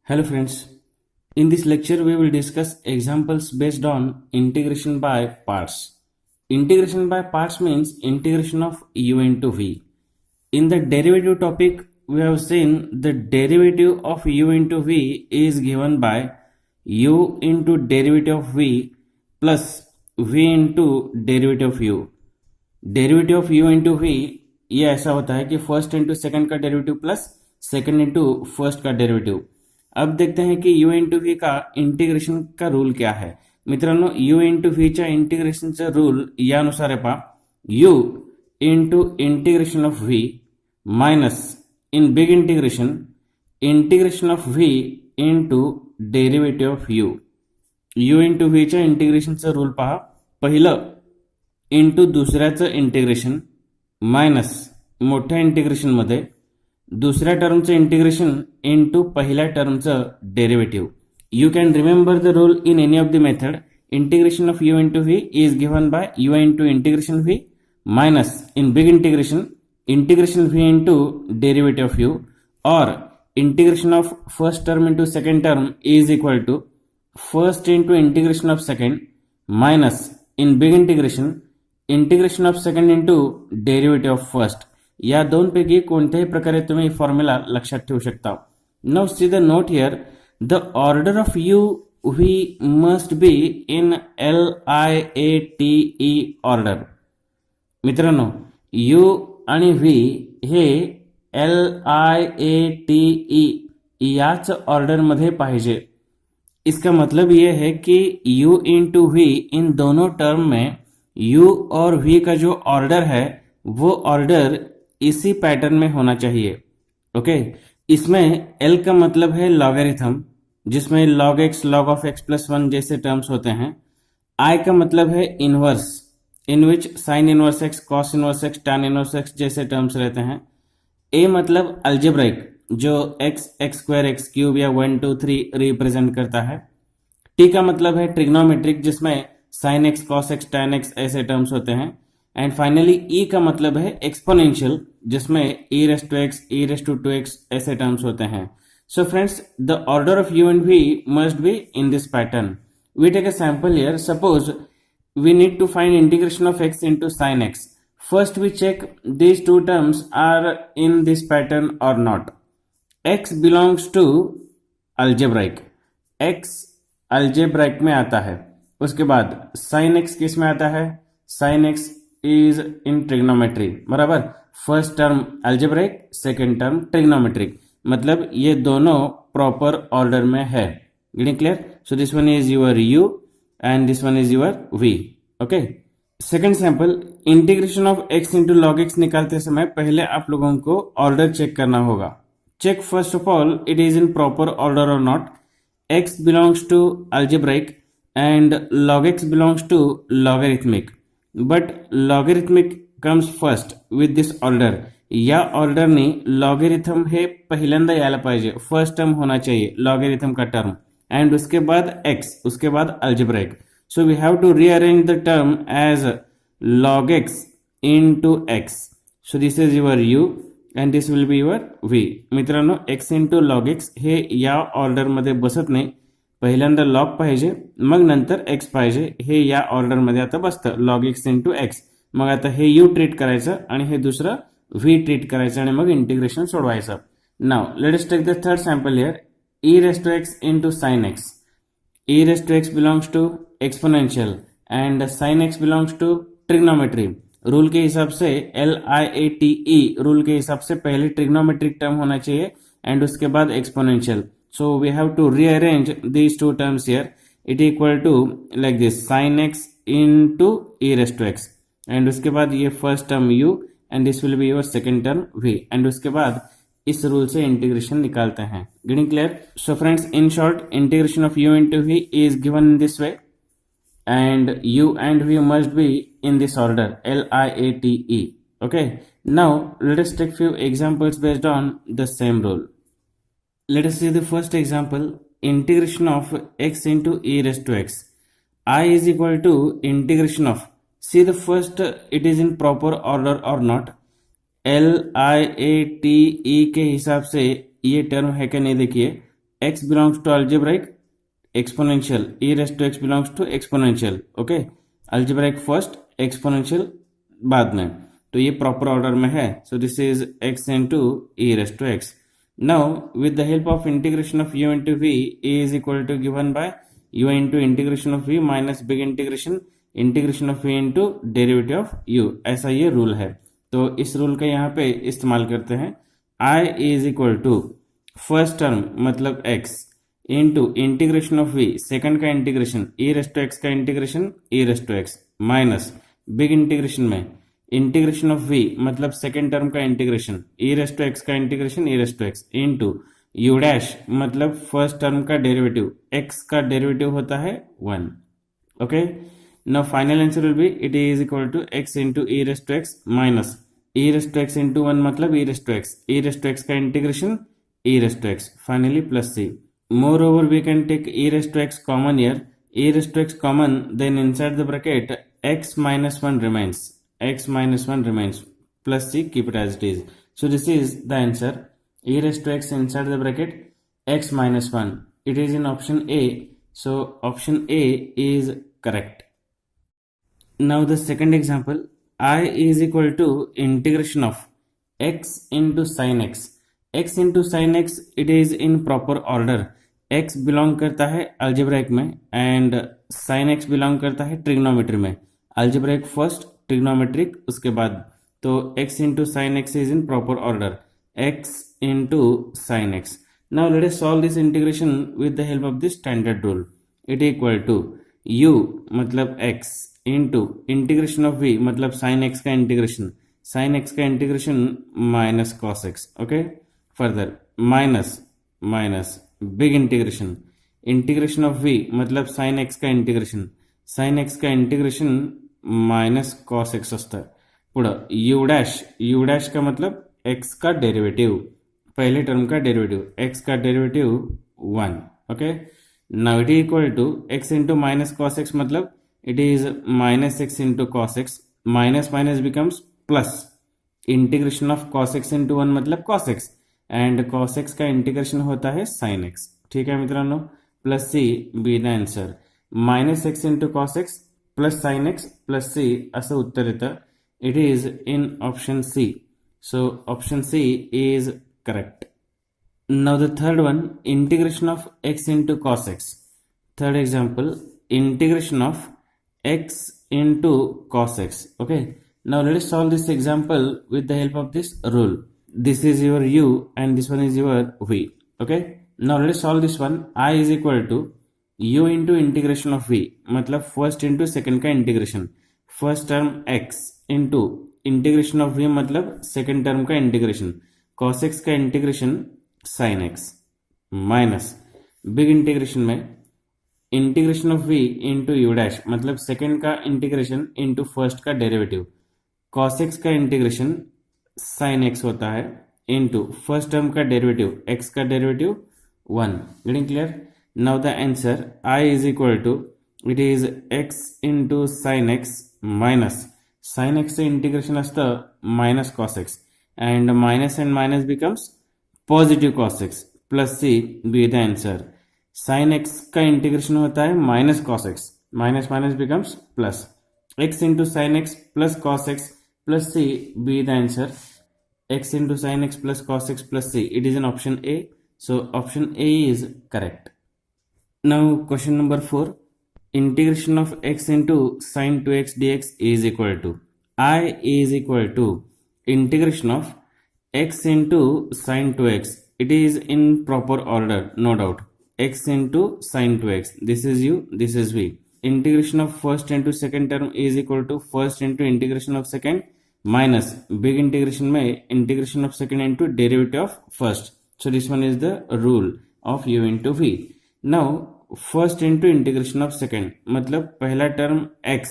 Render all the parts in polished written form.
Hello friends, in this lecture we will discuss examples based on integration by parts. Integration by parts means integration of u into v. In the derivative topic we have seen the derivative of u into v is given by u into derivative of v plus v into derivative of u. Derivative of u into v ये ऐसा होता है कि first into second का derivative plus second into first का derivative. अब देखते हैं कि यू इंटू व्ही का इंटिग्रेशन का रूल क्या है. मित्रांनो, यू इंटू व्हीच्या इंटिग्रेशनचा रूल यानुसार आहे पहा, u into integration of v minus in big integration of v into derivative of u. U into व्हीच्या इंटिग्रेशनचा रूल पहा, पहिलं इंटू दुसऱ्याचं इंटिग्रेशन मायनस मोठ्या इंटिग्रेशनमध्ये दुसऱ्या टर्मचं इंटिग्रेशन इंटू पहिल्या टर्मचं derivative. You can remember the rule in any of the method. Integration of u into v is given by u into integration v minus in big integration v into derivative of u, और integration of first term into second term is equal to first into integration of second minus in big integration of second into derivative of first. या दोनपैकी कोणत्याही प्रकारे तुम्ही formula लक्षात ठेवू शकता. Now see the note here, the order of U V must be in LIATE order. मित्रांनो, you आणि व्ही हे LIATE याच ऑर्डरमध्ये पाहिजे. इसका मतलब ये है कि u इंटू वी इन दोनों टर्म में u और v का जो ऑर्डर है वो ऑर्डर इसी पैटर्न में होना चाहिए. ओके, इसमें l का मतलब है लॉगरिथम, जिसमें log x log of x plus 1 जैसे टर्म्स होते हैं. i का मतलब है inverse, in which sine inverse x cos inverse x tan inverse x जैसे टर्म्स रहते हैं. a मतलब अल्जेब्राइक, जो x स्क्वायर x क्यूब या 1 2 3 रिप्रेजेंट करता है. t का मतलब है ट्रिग्नोमेट्रिक, जिसमें sine x cos x tan x ऐसे टर्म्स होते हैं. एंड फाइनली ई का मतलब है एक्सपोनेंशियल, जिसमें e race to x e race to 2x ऐसे टर्म्स होते हैं. So friends, the order of you and we must be in this pattern. We take a sample here. Suppose we need to find integration of x into sin x. First we check these two terms are in this pattern or not. x belongs to algebraic, x algebraic में आता है. उसके बाद sin x किस में आता है? sin x is in trigonometry, बराबर. First term algebraic, second term trigonometric, मतलब ये दोनों प्रॉपर ऑर्डर में है. Getting clear? So this one is your u and this one is your v. okay, second sample, integration of x into log x निकालते समय पहले आप लोगों को ऑर्डर चेक करना होगा. Check first of all it is in proper order और not. x belongs to algebraic and log x belongs to logarithmic, but logarithmic comes first with this order. या ऑर्डरने लॉगरिथम हे पहिल्यांदा यायला पाहिजे, फर्स्ट टर्म होना चाहिए लॉगरिथम का term, and उसके बाद x, उसके बाद algebraic. So we have to rearrange the term as log x into x. So this is your u and this will be your v. मित्रांनो, x इंटू log x हे या ऑर्डरमध्ये बसत नाही. पहिल्यांदा log पाहिजे, मग नंतर x पाहिजे. हे या ऑर्डरमध्ये आता बसतं log x इंटू x. मग आता हे u ट्रीट करायचं आणि हे दुसरं v ट्रीट करायचं आणि मग इंटिग्रेशन सोडवायचं. Now let us take the third sample here. e raised to x into sin x. e raised to x belongs to exponential and sin x belongs to trigonometry. Rule के हिसाब से LIATE rule के हिसाब से पहले trigonometric term होना चाहिए and उसके बाद exponential. So we have to rearrange these two terms here. It equal to like this sin x into e raised to x, and उसके बाद ये first term u and this will be your second term v, and उसके बाद इस rule से integration निकालते हैं. Getting clear? So friends, in short, integration of u into v is given in this way and u and v must be in this order LIATE. okay, now let us take few examples based on the same rule. Let us see the first example. Integration of x into e raised to x. I is equal to integration of, see the first, it is in proper order or not. LIATE के हिसाब से ये term है कि नहीं देखिए. x belongs to algebraic exponential, e raised to x belongs to exponential. Okay, algebraic first, exponential बाद में, तो ये प्रॉपर ऑर्डर में है. सो this is x into e raised to x. Now with the help of integration of u into v, e is equal to given by u into integration of v minus big integration of v into derivative of u. ऐसा ये rule है. तो इस rule का यहाँ पे इस्तेमाल करते हैं. I is equal to first term मतलब x into integration of v, second का integration e raised to x का integration e raised to x minus big integration में इंटीग्रेशन ऑफ v मतलब सेकंड टर्म का integration e raised to x का integration e raised to x into u dash मतलब first term का derivative, x का derivative होता है 1. Okay, now final answer will be it is equal to x into e raised to x minus e raised to x into 1 मतलब e raised to x, e raised to x का integration e raised to x, finally plus c. Moreover, we can take e raised to x common here. E raised to x common, then inside the bracket x minus 1 remains. X minus 1 remains. Plus c, keep it as it is. So this is the answer. E raised to x inside the bracket x minus 1. It is in option A. So option A is correct. Now the second example. I is equal to integration of x into sin x. x into sine x, it is in proper order. x belong करता है algebraic में and sign x belong करता है trigonometry में. Algebraic first, trigonometric उसके बाद. तो x into sine x is in proper order. x into sine x. Now let us solve this integration with the help of this standard rule. It equal to u मतलब x into integration of v मतलब sine x का integration, sine x का integration minus cos x. Okay, further minus big integration of v मतलब sine x का integration, sine x का integration minus cos x वस्ता. पुढं you dash का मतलब x का डेरिवेटिव, पहले टर्म का डेरिवेटिव, x का derivative 1. Okay, now it equal to x into minus cos x मतलब it is minus x into cos x, minus minus becomes plus. Integration of cos x into 1 मतलब cos x and cos x का integration होता है sine x. ठीक है मित्रांनो, plus c be the answer. Minus x into cos x plus sine x plus c असं उत्तर येतं. It is in option C. So option C is correct. Now the third one, integration of x into cos x. Third example, integration of x into cos x. Okay, now let us solve this example with the help of this rule. This is your u and this one is your v. Okay, now let's solve this one. I is equal to u into integration of v मतलब first into second का integration, first term x into integration of v मतलब second term का integration, cos x का integration sin x minus big integration में integration of v into u dash मतलब second का integration into first का derivative, cos x का integration sine x होता है इंटू फर्स्ट टर्म का डेरिवेटिव एक्स का derivative 1. Getting clear? Now the answer I is equal to it is x into sine x minus sine एक्सचं integration असतं minus cos x and minus becomes positive cos x plus c be the answer. Sine x का integration होता है minus cos x, minus becomes plus x into sine x plus cos x plus c be the answer. X into sin x plus cos x plus c, it is in option A. So option A is correct. Now question number 4, integration of x into sin 2x dx is equal to I is equal to integration of x into sin 2x. It is in proper order, no doubt. X into sin 2x, this is u, this is v. Integration of first into second term is equal to first into integration of second minus big integration में integration of second into derivative of first. So this one is the rule of u into v. Now first into integration of second मतलब पहला term x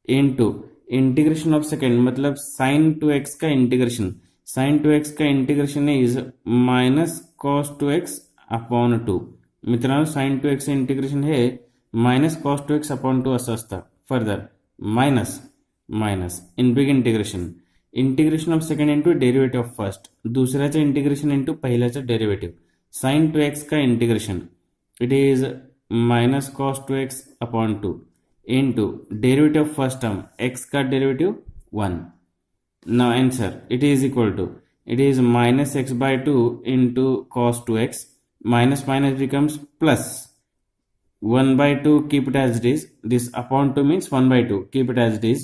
into integration of second मतलब sine two x का integration, sine two x का integration is minus cos two x upon 2. मित्रांनो sine two x integration हे minus cos two x upon 2 असं असतं. Further minus in big integration of second into derivative of first, दुसऱ्याचं integration into पहिल्याचं derivative, sine 2x का integration, it is minus cos 2x upon 2 into derivative of first term x का derivative 1. Now answer, it is equal to, it is minus x by 2 into cos 2x, minus minus becomes plus 1 by 2, keep it as it is, this upon 2 means 1 by 2, keep it as it is,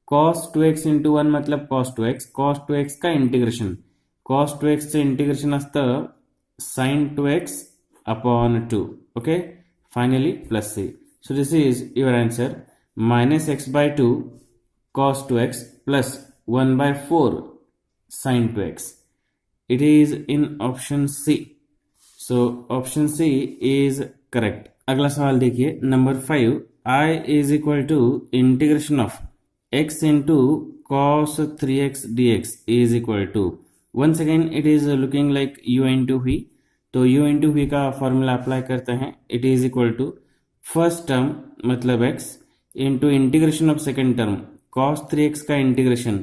cos 2x into 1 मतलब cos 2x का integration, cos 2x चे integration असतं sin 2x upon 2, okay, finally plus c. So this is your answer, minus x by 2 cos 2x plus 1 by 4 sin 2x. It is in option C. So option C is correct. अगला सवाल देखिए number 5. I is equal to integration of x into cos 3x dx is equal to, once again it is looking like u into v. तो u into v का formula apply करते हैं. It is equal to first term मतलब x into integration of second term cos 3x का integration,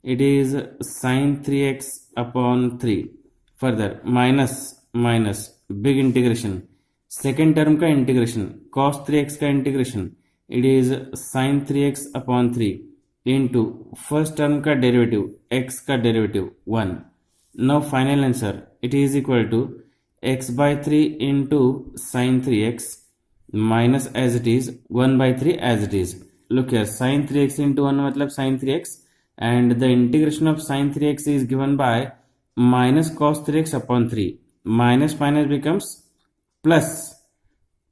it is sin 3x upon 3. Further minus minus big integration, second term का integration cos 3x का integration, it is sin 3x upon 3 into first term का derivative x का derivative 1. Now final answer, it is equal to x by 3 into sin 3x minus as it is 1 by 3 as it is. Look here, sin 3x into 1 मतलब sin 3x, and the integration of sin 3x is given by minus cos 3x upon 3. Minus minus becomes plus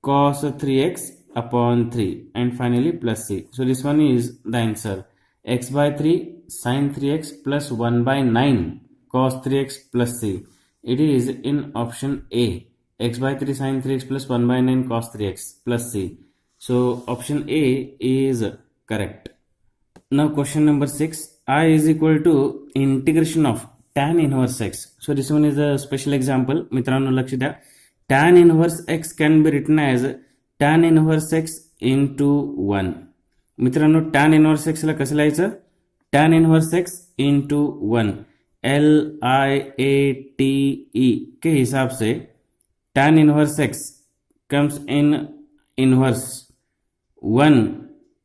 cos 3x upon 3, and finally plus c. So this one is the answer, x by 3 sin 3x plus 1 by 9 cos 3x plus c. It is in option A, x by 3 sin 3x plus 1 by 9 cos 3x plus c. So option A is correct. Now question number 6. I is equal to integration of tan inverse x. So this one is a special example. मित्रांनो लक्ष द्या. Tan inverse x can be written as tan inverse x into 1. मित्रांनो tan inverse x ला कसं लिहायचं? tan inverse x into 1. LIATE के हिसाब से tan inverse x comes in inverse 1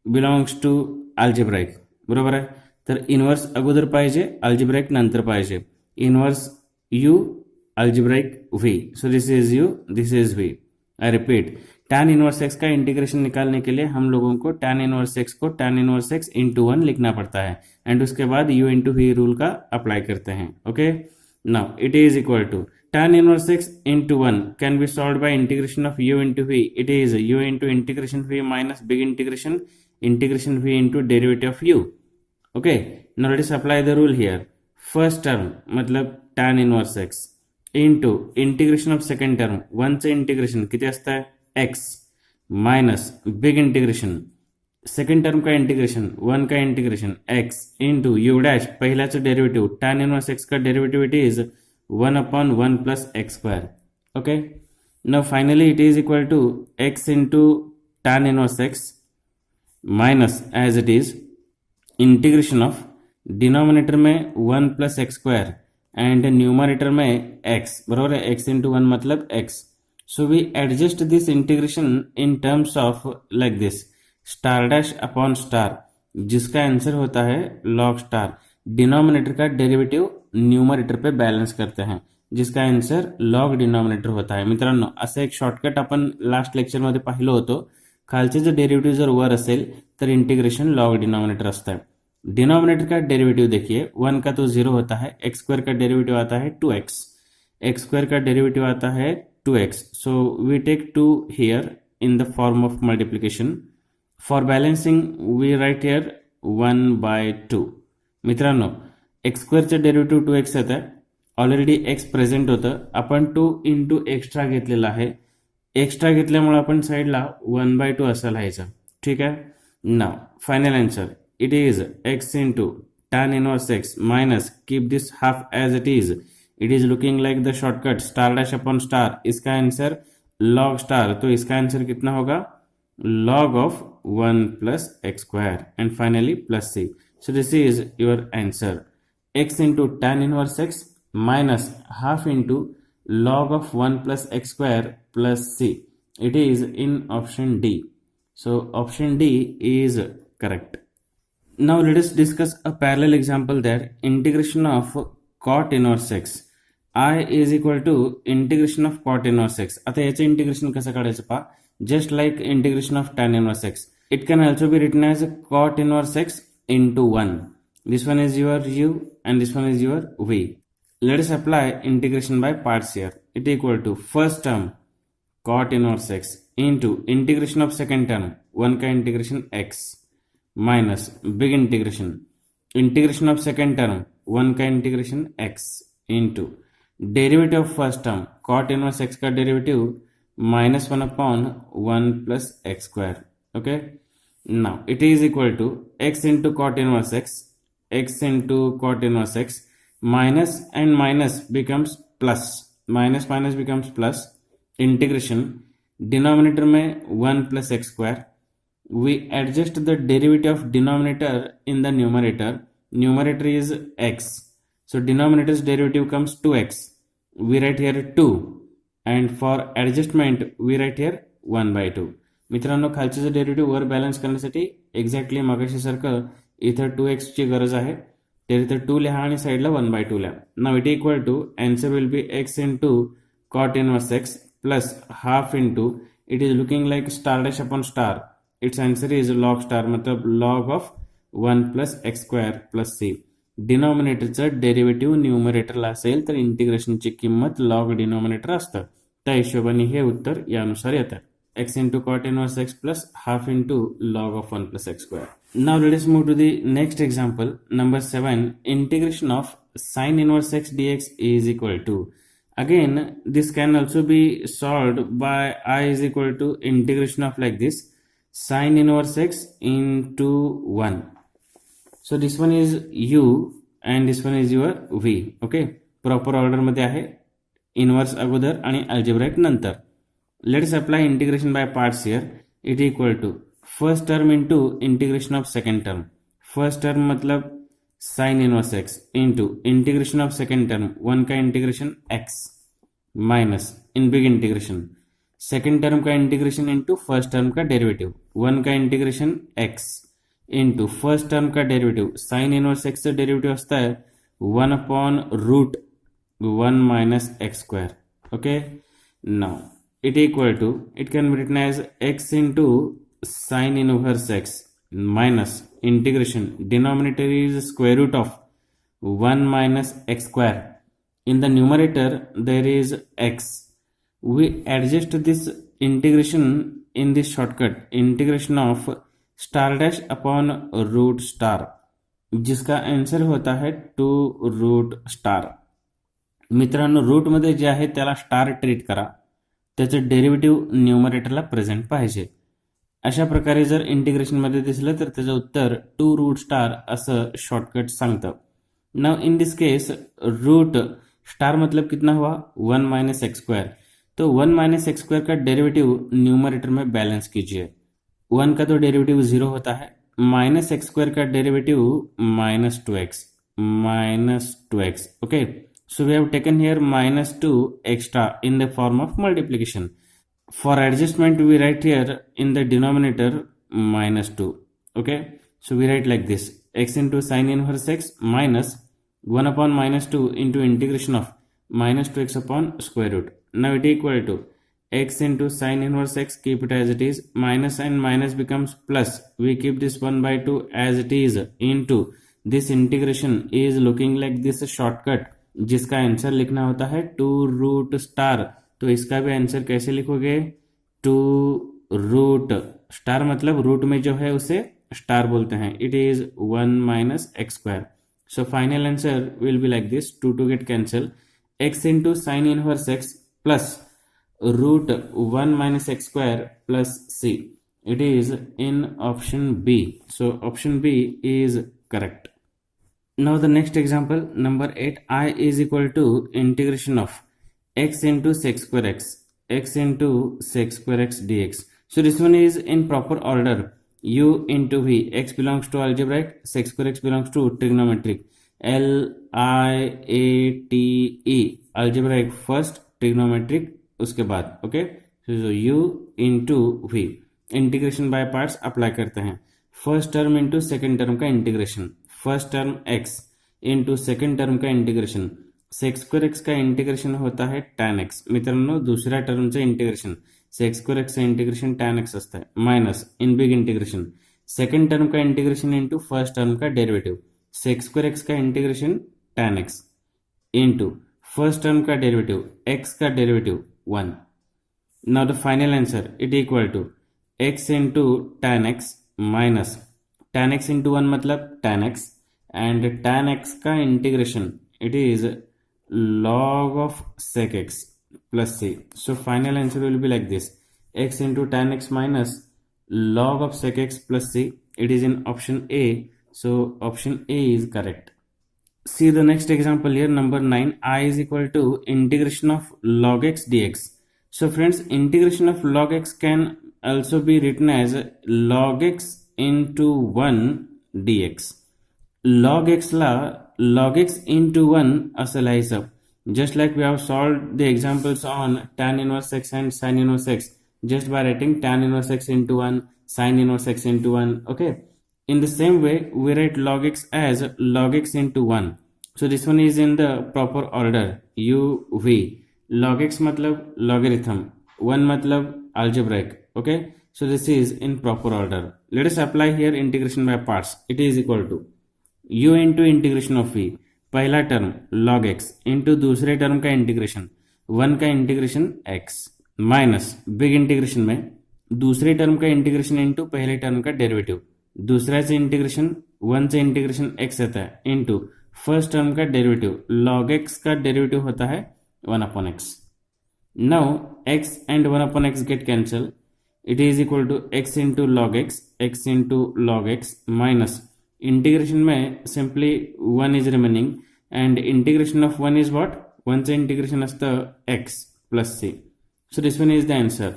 belongs to algebraic, बरोबर आहे. तर इनवर्स अगोदर पाहिजे, अल्जेब्राइक नंतर पाहिजे. Inverse u, algebraic v. So this is u, this is v. I repeat, tan inverse x का इंटीग्रेशन निकालने के लिए हम लोगों को tan इनवर्स x को tan इनवर्स x इंटू 1 लिखना पड़ता है, एंड उसके बाद u इंटू v रूल का अप्लाई करते हैं. Okay, now it is equal to tan inverse x into 1 can be solved by integration of u into v. It is u into integration v minus big integration v into derivative of u. Okay, now let us apply the rule here. First term मतलब tan inverse x into integration of second term 1 से integration किती असतं है x minus big integration second term का integration 1 का integration x into u dash पहिल्याचं derivative tan inverse x का derivative it is 1 upon 1 plus x square. Okay, now finally it is equal to x into tan inverse x minus as it is integration of denominator में 1 plus x square and numerator में x, बरोबर है. x into 1 मतलब x. So we adjust this integration in terms of like this, star dash upon star, जिसका answer होता है log star. Denominator का derivative numerator पे बॅलन्स करते हैं, जिसका आन्सर लॉग डिनॉमिनेटर होता है. मित्रांनो असं एक शॉर्टकट आपण लास्ट लेक्चरमध्ये पाहिलं होतं. खालचे जे डेरिवेटिव जर वर असेल तर इंटीग्रेशन लॉग डिनोमिनेटर असतं है. डिनोमिनेटर का डेरिवेटिव देखिए 1 का तो 0 होता है, एक्स स्क्वायर का डेरिवेटिव आता है 2x, एक्स स्क्वायर का डेरिवेटिव आता है 2x. So we take 2 here in the form of multiplication. For balancing we write here 1/2. मित्रांनो एक्स स्क्वेअरचं डेरिव्हेटिव्ह 2x येतं, ऑलरेडी x प्रेझेंट होतं, आपण 2 इंटू एक्स्ट्रा घेतलेला आहे. एक्स्ट्रा घेतल्यामुळे आपण साईडला 1/2 असं लिहायचं. ठीक आहे. Now final answer, it is x into tan inverse x minus keep this half as it is. It is looking like the shortcut star dash upon star. इसका आंसर लॉग स्टार, तो इसका आंसर कितना होगा log of 1 plus x square, and finally plus c. So this is your answer, x into tan inverse x minus half into log of 1 plus x square plus c. It is in option D. So option D is correct. Now let us discuss a parallel example that integration of cot inverse x. I is equal to integration of cot inverse x. आता याचं integration कसं काढायचं पहा. Just like integration of tan inverse x. It can also be written as cot inverse x into 1. This one is your u and this one is your v. Let us apply integration by parts here. It equal to first term cot inverse x into integration of second term 1 का integration x minus big integration of second term 1 का integration x into derivative of first term cot inverse x का derivative minus 1 upon 1 plus x square. Okay, now it is equal to x into cot inverse x into cot inverse x, minus and minus becomes plus, minus minus becomes plus, integration denominator में 1 plus x square. We adjust the derivative of denominator in the numerator. Numerator is x, so denominator's derivative comes 2x. We write here 2 and for adjustment we write here 1 by 2. मित्रांनो, खालचे derivative वर balance करण्यासाठी exactly मगाशी सारखं इथं 2x ची गरज आहे, तर इथं 2 लिहा आणि साईडला 1 by 2 लिहा. Now it equal to answer will be x into cot inverse x plus half into, it is looking like star dash upon star, its answer is log star, मतलब log of 1 plus x square plus c. डिनॉमिनेटरचं derivative न्यूमरेटरला असेल तर इंटिग्रेशनची किंमत log denominator असतं. त्या हिशोबाने हे उत्तर यानुसार येतं. x into cot inverse x plus half into log of 1 plus x square. Now let us move to the next example. Number 7. Integration of sin inverse x dx is equal to. Again, this can also be solved by I is equal to integration of like this, sin inverse x into 1. So this one is u and this one is your v. Okay, proper order मध्ये आहे. Inverse अगोदर आणि algebraic नंतर. Let us apply integration by parts here. It equal to first term into integration of second term. First term मतलब sin inverse x into integration of second term 1 का integration x minus in big integration second term का integration into first term का derivative 1 का integration x into first term का derivative sin inverse x का derivative असता है 1 upon root 1 minus x square. Okay, now it equal to, it can be written as x into sin inverse x minus integration denominator is square root of 1 minus x square. In the numerator there is x. We adjust this integration in this shortcut, integration of star dash upon root star, जिसका answer होता है 2 root star. मित्रांनो, root मध्ये जे आहे त्याला star treat करा, त्याचं derivative न्यूमरेटरला present पाहिजे. अशा प्रकारे जर इंटिग्रेशनमध्ये दिसलं तर त्याचं उत्तर 2 रूट स्टार असं शॉर्टकट सांगतं. Now in this case root star मतलब कितना हुआ 1 माइनस एक्स स्क्वायर. तो 1 माइनस एक्स स्क्वायर का डेरिवेटिव न्यूमरेटर में बैलेंस कीजिए. 1 का तो डेरिवेटिव 0 होता है, माइनस एक्स स्क्वायर का derivative minus 2x. Okay, so we have taken here minus 2 extra in the form of multiplication. For adjustment we write here in the denominator minus 2. Okay, so we write like this, x into sin inverse x minus 1 upon minus 2 into integration of minus 2x upon square root. Now it equal to x into sin inverse x, keep it as it is, minus and minus becomes plus, we keep this 1 by 2 as it is, into this integration is looking like this shortcut जिसका answer लिखना होता है 2 root star. तो इसका भी answer कैसे लिखोगे 2 root star, मतलब रूट में जो है उसे स्टार बोलते हैं. It is 1 minus x square. So final answer will be like this, 2 get cancel, x into sin inverse x plus root 1 minus x square plus c. It is in option B. So option B is correct. Now the next example, number 8, I is equal to integration of x into sec square x into sec square x dx. So this one is in proper order, u into v, x belongs to algebraic, sec square x belongs to trigonometric. L I A T E, algebraic first, trigonometric उसके बाद, okay. तो u into v, integration by parts apply करते हैं। First term into second term का integration, first term x into second term का integration, sec square x का integration होता है tan x। मित्रांनो दुसऱ्या टर्मचं इंटीग्रेशन सेक्स स्क्वेअर एक्सचं इंटीग्रेशन tan x असतं, minus in big integration second term का इंटीग्रेशन इंटू फर्स्ट टर्म का डेरिवेटिव, सेक्स स्क्वेअर एक्स का integration tan x into first term का डेरिवेटिव x का derivative 1। Now the final answer it equal to x into tan x minus tan x into 1 मतलब tan x and tan x का integration it is log of sec x plus c. So final answer will be like this, x into tan x minus log of sec x plus c. It is in option A, so option A is correct. See the next example here, number 9, I is equal to integration of log x dx. So friends, integration of log x can also be written as log x into 1 dx. log x ला log x into 1 असं लिहायचं, just like we have solved the examples on tan inverse x and sin inverse x just by writing tan inverse x into 1, sin inverse x into 1, okay. In the same way we write log x as log x into 1. So this one is in the proper order, u v, log x मतलब logarithm, 1 मतलब algebraic, okay. So this is in proper order. Let us apply here integration by parts. It is equal to u into integration of v, पहला term log x into दूसरे term का integration 1 का integration x minus big integration में दूसरे term का integration into पहले term का derivative, दूसरा से इंटीग्रेशन 1 से इंटीग्रेशन x आता है इंटू फर्स्ट टर्म का डेरिवेटिव log x का डेरिवेटिव होता है 1 upon x. Now x and 1 upon x get cancel, it is equal to x into log x into log x minus integration में simply 1 is remaining and integration of 1 is what, 1 से integration असतं x plus c. So this one is the answer,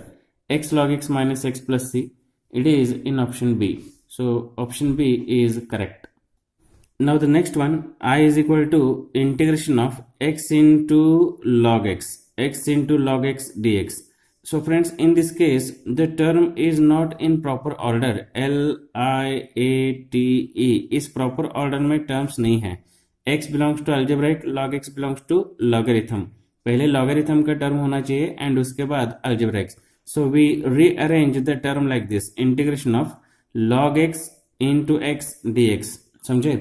x log x minus x plus c. It is in option B. So option B is correct. Now the next one, I is equal to integration of x into log x into log x dx. So friends, in this case the term is not in proper order, L I A T E इस proper order में terms नहीं है. x belongs to algebraic, log x belongs to logarithm. पहले logarithm का term होना चाहिए and उसके बाद algebraic. So we rearrange the term like this, integration of log x into x dx. समझे?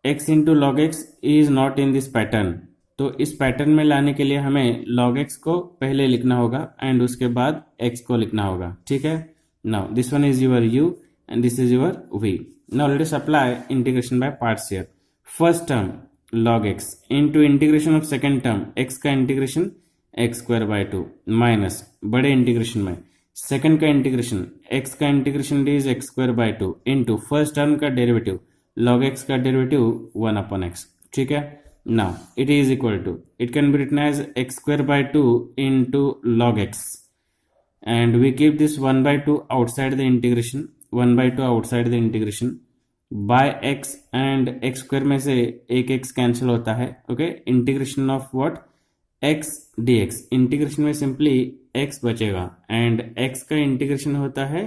x into log x is not in this pattern. तो इस pattern में लाने के लिए हमें log x को पहले लिखना होगा एंड उसके बाद x को लिखना होगा, ठीक है. Now this one is your u and this is your v. Now let us apply integration by parts here. First term log x into integration of second term x का integration x square by 2 minus बड़े integration में second का integration x का integration is x square by 2 into first term का derivative log x का derivative 1 upon x, ठीक है. Now it is equal to, it can be written as x square by 2 into log x and we keep this 1 by 2 outside the integration, 1 by 2 outside the integration by x and x square में से एक x cancel होता है, okay. Integration of what, x dx, integration में simply x बचेगा and x का integration होता है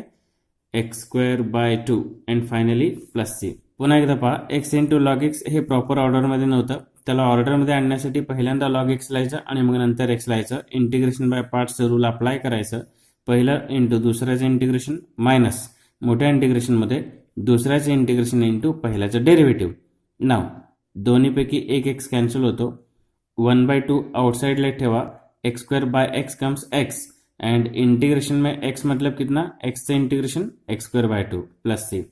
x square by 2 and finally plus c. पुन्हा एकदा पहा, x इंटू लॉग x हे प्रॉपर ऑर्डरमध्ये नव्हतं, त्याला ऑर्डरमध्ये आणण्यासाठी पहिल्यांदा लॉग x लिहायचं आणि मग नंतर x लिहायचं. इंटिग्रेशन बाय पार्ट्सचं रूल अप्लाय करायचं. पहिलं इंटू दुसऱ्याचं इंटिग्रेशन मायनस मोठ्या इंटिग्रेशनमध्ये दुसऱ्याचं इंटिग्रेशन इंटू पहिल्याचं डेरिव्हेटिव्ह. नाव दोन्हीपैकी एक x कॅन्सल होतो, 1 बाय 2 आउटसाइडला ठेवा, x square by x comes x and integration में x मतलब कितना, x से integration x square by 2 plus c.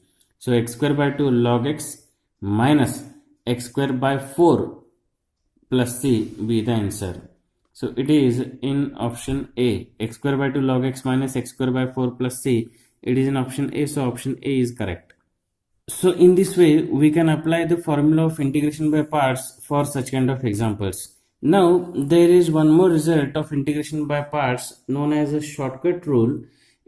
So x square by 2 log x minus x square by 4 plus c be the answer. So it is in option A, x square by 2 log x minus x square by 4 plus c. It is in option A, so option A is correct. So in this way we can apply the formula of integration by parts for such kind of examples. Now there is one more result of integration by parts known as a shortcut rule.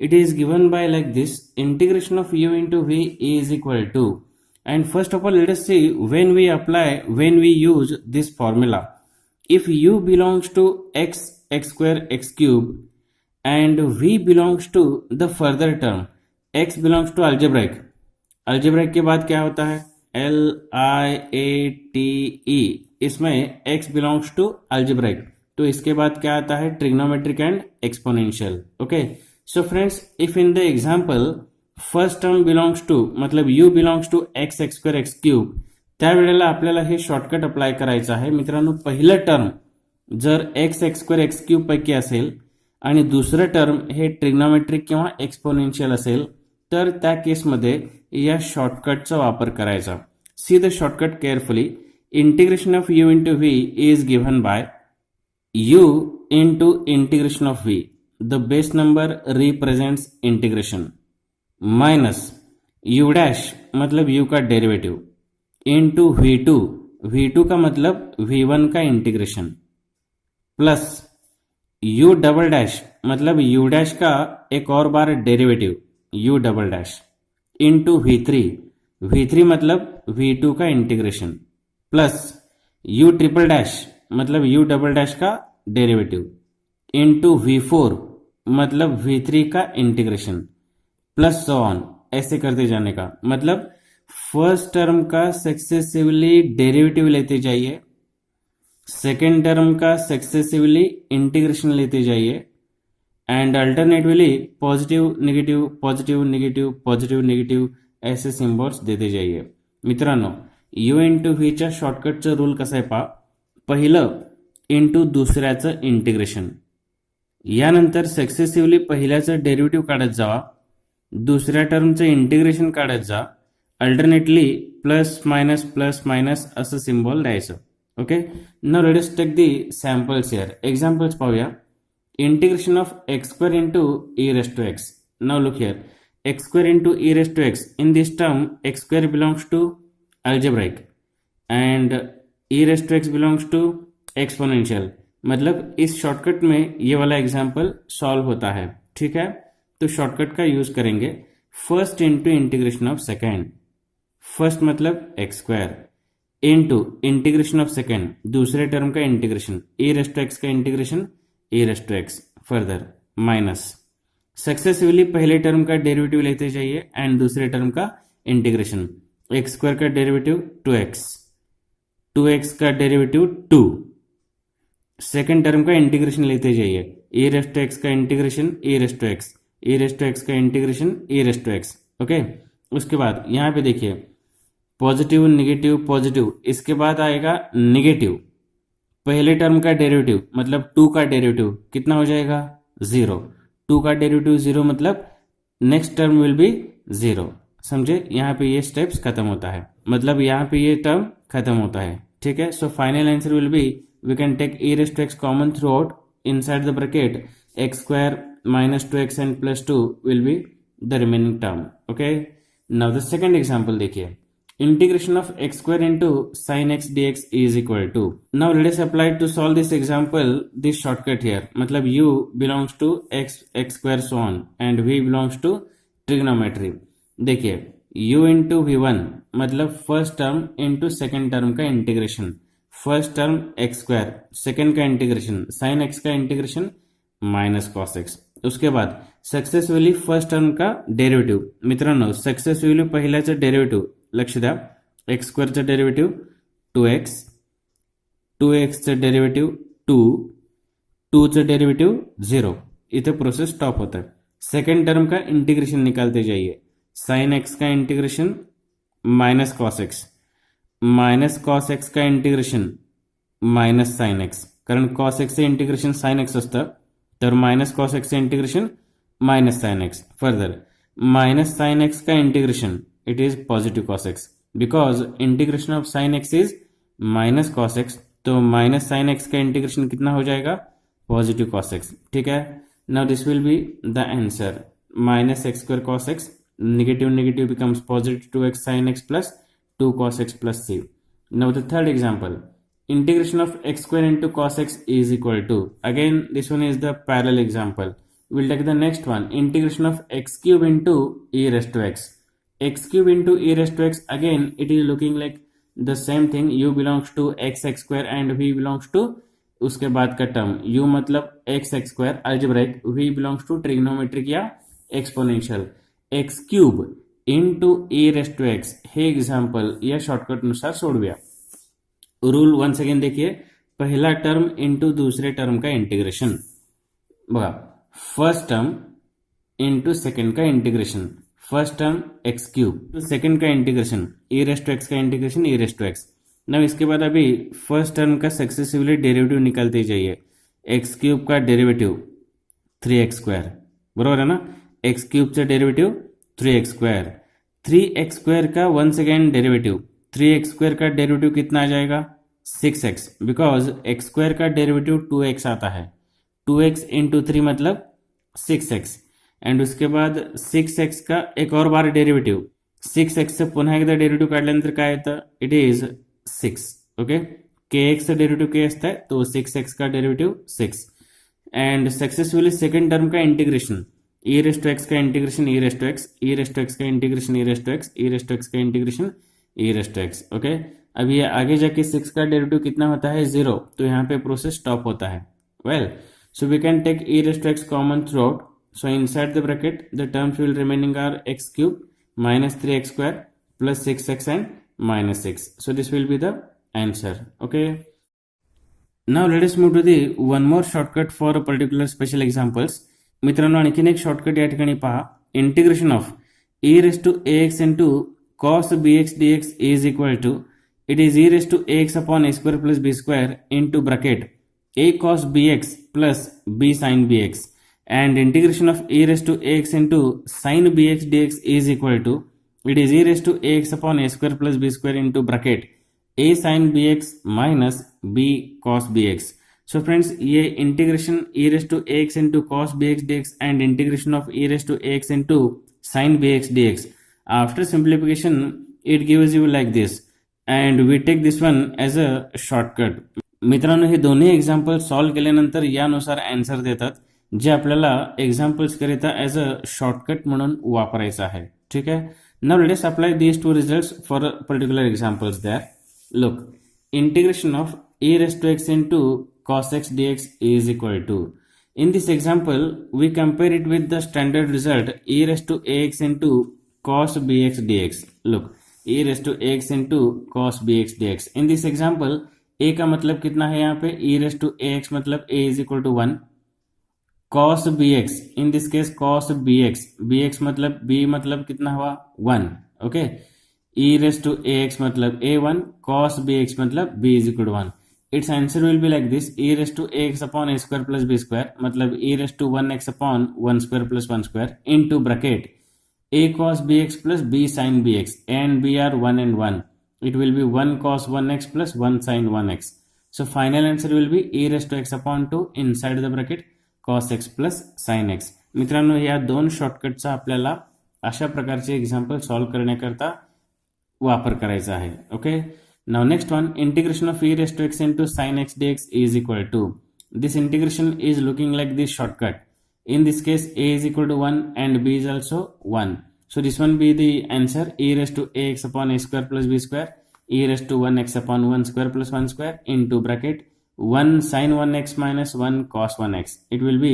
It is given by like this, integration of u into v is equal to, and first of all let us see when we use this formula. if u belongs to x x square x cube and v belongs to the further term x belongs to algebraic के बाद क्या होता है LIATE, इसमें x belongs to algebraic, तो इसके बाद क्या आता है trigonometric and exponential. Okay, so friends, if in the example first term belongs to मतलब u belongs to x x square x cube, त्यावेळेला आपल्याला हे शॉर्टकट अप्लाय करायचं आहे. मित्रांनो, पहिलं टर्म जर x x square x cube पैकी असेल आणि दुसरं टर्म हे ट्रिग्नोमेट्रिक किंवा एक्सपोनेन्शियल असेल तर त्या केसमध्ये या शॉर्टकटचा वापर करायचा. See the shortcut carefully. Integration of u into v is given bye u into integration of v, the base number represents integration, minus u dash मतलब u का डेरिवेटिव इंटू v2 का मतलब v1 का integration, plus u double dash मतलब u dash का एक और बार derivative u double dash into v3 मतलब v2 का integration, plus u triple dash मतलब u डबल डैश का डेरिवेटिव इंटू v4 मतलब v3 का इंटीग्रेशन, प्लस सो ऑन, ऐसे करते जाने का मतलब फर्स्ट टर्म का सक्सेसिवली डेरिवेटिव लेते जाइए, सेकेंड टर्म का सक्सेसिवली इंटीग्रेशन लेते जाइए and alternatively positive negative positive negative positive negative ऐसे सिम्बॉल्स देते जाइए. मित्रांनो, u इंटू व्हीच्या शॉर्टकटचं रूल कसं आहे पहा. पहिलं इंटू दुसऱ्याचं इंटिग्रेशन, यानंतर सक्सेसिव्हली पहिल्याचं डेरिव्हेटिव्ह काढत जावा, दुसऱ्या टर्मचं इंटिग्रेशन काढत जा, अल्टरनेटली प्लस मायनस असं सिम्बॉल द्यायचं. Okay, now let us take the samples here. Examples पाहूया. Integration of x square into e raised to x. Now look here, x square into e raised to x. In this term x square belongs to algebraic and e race to x belongs to exponential. मतलब इस shortcut में ये वाला example solve होता है. ठीक है, तो शॉर्टकट का यूज करेंगे. First into integration of second, first मतलब x square into integration of second दूसरे टर्म का integration e race to x का integration e race to x, further minus successively पहले टर्म का डेरिवेटिव लेते जाइए एंड दूसरे टर्म का इंटीग्रेशन. एक्स स्क्वायर का डेरिवेटिव 2x का डेरिवेटिव 2, सेकेंड टर्म का इंटीग्रेशन लेते जाइए, e रेस टू एक्स का integration e race to x, e race to x का integration e race to x. Okay, उसके बाद यहां पे देखिए पॉजिटिव निगेटिव पॉजिटिव, इसके बाद आएगा निगेटिव. पहले टर्म का डेरिवेटिव मतलब 2 का डेरिवेटिव कितना हो जाएगा 0, 2 का डेरिवेटिव 0 मतलब नेक्स्ट टर्म विल बी 0. समझे, यहाँ पे ये स्टेप्स खत्म होता है, मतलब यहाँ पे ये टर्म खत्म होता है. ठीक है, so final answer will be we can take e race to x common throughout inside the bracket, x square minus 2x and plus 2 will be the remaining term. Okay, now the second example देखिए. Integration of x square into sine x d x is equal to. Now let us apply to solve this example this shortcut here. मतलब u belongs to x square so on and v belongs to trigonometry. देखिए u into v1 मतलब first term into second term का integration, first term x square, second का integration sine x का integration minus cos x. उसके बाद successively first term का derivative. मित्रांनो, successively पहिल्याचं डेरिवेटिव लक्ष द्या, एक्स स्क्वेअरचं डेरिवेटिव 2x, 2xचं डेरिवेटिव 2, 2चं डेरिवेटिव 0. इथे प्रोसेस स्टॉप होता है. सेकेंड टर्म का इंटीग्रेशन निकालते जाइए, साइन एक्स का integration minus cos x, minus cos x का इंटीग्रेशन माइनस साइन एक्स, कारण कॉस एक्सचं इंटीग्रेशन साइन एक्स असतं, तर माइनस कॉस एक्सचं integration minus sine x. Further minus sine x का integration it is positive cos x, because integration of sine x is minus cos x, तो minus sine x का integration कितना हो जाएगा positive cos x. ठीक है, now this will be the answer, minus x square cos x, negative negative becomes positive 2x sin x plus 2 cos x plus c. Now the third example, integration of x square into cos x is equal to, again this one is the parallel example. We'll take the next one, integration of x cube into e raised to x. X cube into e raised to x, again it is looking like the same thing. U belongs to x square and v belongs to उसके बाद का term u मतलब x x square algebraic, v belongs to trigonometric या exponential, x cube into e raise to x, हे example या शॉर्टकटनुसार सोडूया. Rule once again देखिए, पहिला टर्म इंटू दुसरे टर्म का इंटिग्रेशन. बघा, फर्स्ट टर्म इंटू सेकंड का integration, first term x cube तो सेकंड का integration e raise to x का integration e raise to x. ना इसके बाद अभी फर्स्ट टर्म का सक्सेसिवली डेरिवेटिव निकालते जाइए. एक्स क्यूब का डेरिवेटिव 3x स्क्वायर, बरोबर है ना. एक्स क्यूब से derivative 3x square, 3x square का once again derivative, 3x square का डेरिवेटिव कितना आ जाएगा 6x, बिकॉज एक्स स्क्वायर का डेरिवेटिव 2x आता है. 2x इंटू 3 मतलब 6x, एंड उसके बाद 6x का एक और बार डेरिवेटिव, 6x से पुन्हा एकदा डेरिवेटिव काढल्यानंतर काय येतं, it is 6. Okay, kx derivative k असता है तो 6x का derivative 6, and successfully second term का integration, e race to x का integration e race to x, e race to x का integration e race to x, e race to x का integration e race to x. Okay, अब ये आगे जाके 6 का derivative कितना होता है 0, तो यहाँ पे प्रोसेस स्टॉप होता है. Well, so we can take e raised to x common throughout. So inside the bracket, the terms will remaining are x cube minus 3x square plus 6x and minus 6. So this will be the answer. Okay. Now let us move to the one more shortcut for a particular special examples. मित्रांनो, आणखीन एक shortcut या ठिकाणी पहा. Integration of e raised to ax into cos bx dx is equal to, it is e raised to ax upon a square plus b square into bracket a cos bx plus b sin bx, and integration of e raised to ax into sin bx dx is equal to, it is e raised to ax upon a square plus b square into bracket a sin bx minus b cos bx. So friends, ये integration e raised to ax into cos bx dx and integration of e raised to ax into sin bx dx, after simplification it gives you like this, and we take this one as a shortcut. मित्रांनो, हे दोन्ही example solve केल्यानंतर यानुसार answer देतात, जे आपल्याला examples करिता as a shortcut म्हणून वापरायचं आहे. ठीक आहे. Now let us apply these two results for particular examples there. Look, integration of e raised to x into cos x dx is equal to, in this example we compare it with the standard result e raised to ax into cos bx dx. look, e raised to ax into cos bx dx. in this example a का मतलब कितना है यहाँ पे, e raised to ax मतलब a is equal to 1, cos bx, in this case cos bx, bx मतलब b मतलब कितना हुआ 1. Okay, e raised to ax मतलब a1, cos bx मतलब b is equal to 1. its answer will be like this, e raised to ax upon a square plus b square मतलब e raised to 1x upon 1 square plus 1 square into bracket a cos bx plus b sin bx, and b are 1 and 1. It will be 1 cos 1x plus 1 sin 1x. So final answer will be e raised to x upon 2 inside the bracket cos x plus sin x. मित्रांनो, या दोन शॉर्टकटचा आपल्याला अशा प्रकारचे example solve करण्याकरता वापर करायचा आहे. Okay, now next one, integration of e raised to x into sin x dx is equal to, this integration is looking like this shortcut. In this case a is equal to 1 and b is also 1. So this one be the answer, e raised to ax upon a square plus b square, e raised to 1x upon 1 square plus 1 square into bracket 1 sin 1x minus 1 cos 1x. It will be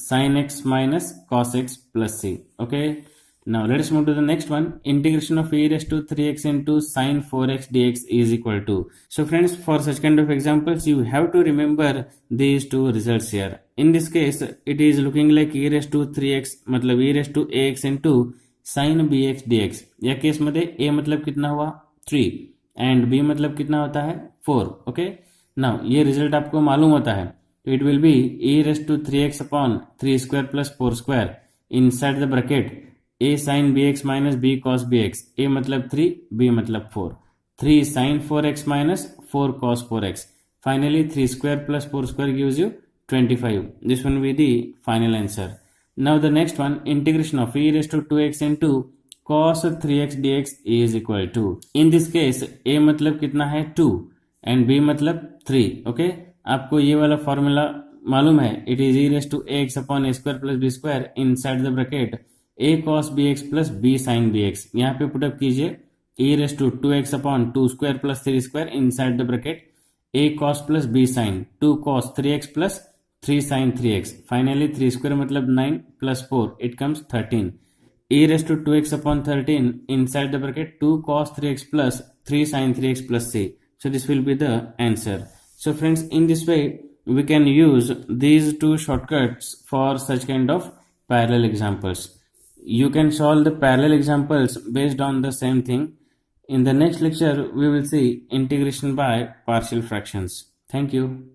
sin x minus cos x plus c. Okay, now let us move to the next one. Integration of e raised to 3x into sin 4x dx is equal to. So friends, for such kind of examples you have to remember these two results here. In this case it is looking like e raised to 3x मतलब e raised to ax into sin bx dx. या case मध्ये a मतलब कितना हुआ 3 and b मतलब कितना होता है 4. ओके, नाउ ये रिजल्ट आपको मालूम होता है, तो it will be e raised to 3x upon 3 square plus 4 square inside the bracket a sin bx minus b cos bx. a मतलब 3, b मतलब 4, 3 sin 4x minus 4 cos 4x. Finally 3 square plus 4 square gives you 25. This one will be the final answer. Now the next one, integration of e raised to 2x into cos 3x dx is equal to, in this case a मतलब कितना है 2 and b मतलब 3. Okay, आपको ये वाला formula मालूम है, it is e raised to ax upon a square plus b square inside the bracket a cos bx plus b sin bx. यहाँ पे पुटअप कीजिए e raised to 2x upon 2 square plus 3 square inside the bracket a cos plus b sin, 2 cos 3x plus 3 sin 3x. Finally 3 square मतलब 9 plus 4, it comes 13. e raised to 2x upon 13 inside the bracket 2 cos 3x plus 3 sin 3x plus c. So this will be the answer. So friends, in this way we can use these two shortcuts for such kind of parallel examples. You can solve the parallel examples based on the same thing. In the next lecture, we will see integration by partial fractions. Thank you.